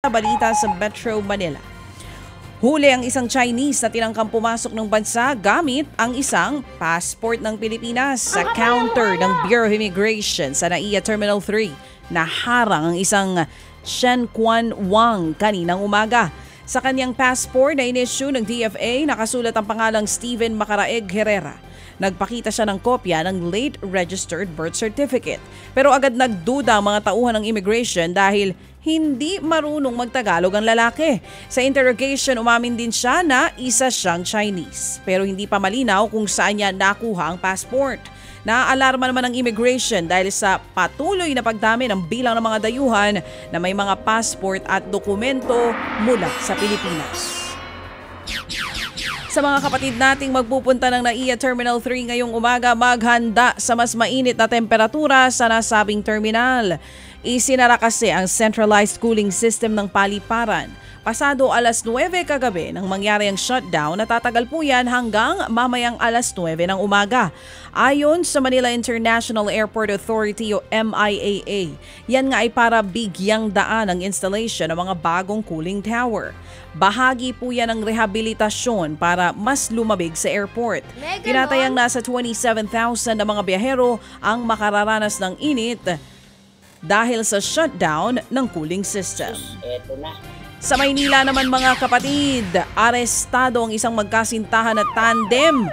Balita sa Metro Manila. Huli ang isang Chinese na tinangkang pumasok ng bansa gamit ang isang passport ng Pilipinas sa counter ng Bureau of Immigration sa NAIA Terminal 3. Naharang ang isang Shen Quan Wang kaninang umaga. Sa kanyang passport na in-issue ng DFA, nakasulat ang pangalang Steven Macaraeg Herrera. Nagpakita siya ng kopya ng late registered birth certificate. Pero agad nagduda ang mga tauhan ng immigration dahil hindi marunong magtagalog ang lalaki. Sa interrogation, umamin din siya na isa siyang Chinese. Pero hindi pa malinaw kung saan niya nakuha ang passport. Naaalarma naman ang immigration dahil sa patuloy na pagdami ng bilang ng mga dayuhan na may mga passport at dokumento mula sa Pilipinas. Sa mga kapatid nating magpupunta ng NAIA Terminal 3 ngayong umaga, maghanda sa mas mainit na temperatura sa nasabing terminal. Isinara kasi ang centralized cooling system ng paliparan. Pasado alas 9 kagabi nang mangyari ang shutdown, natatagal po yan hanggang mamayang alas 9 ng umaga. Ayon sa Manila International Airport Authority o MIAA, yan nga ay para bigyang daan ang installation ng mga bagong cooling tower. Bahagi po yan ng rehabilitasyon para mas lumabig sa airport. Tinatayang nasa 27,000 na mga biyahero ang makararanas ng init dahil sa shutdown ng cooling system. Sa Maynila naman mga kapatid, arestado ang isang magkasintahan na tandem.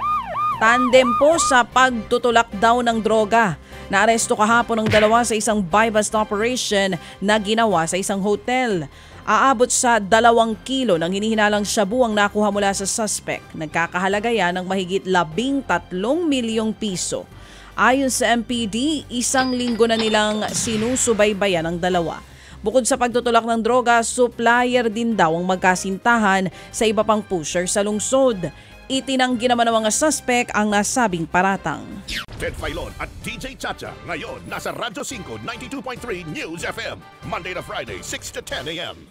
Tandem po sa pagtutulak daw ng droga. Naaresto kahapon ng dalawa sa isang buy-bust operation na ginawa sa isang hotel. Aabot sa 2 kilo ng hinihinalang shabu ang nakuha mula sa suspect. Nagkakahalaga yan ng mahigit 13 milyong piso. Ayon sa MPD, 1 linggo na nilang sinusubaybayan ang dalawa. Bukod sa pagtutulak ng droga, supplier din daw ang magkasintahan sa iba pang pusher sa lungsod. Itinanggi naman ng mga suspect ang nasabing paratang. Ted Filon at DJ Chacha ngayon nasa Radyo 5 92.3 News FM Monday to Friday 6 to 10 a.m.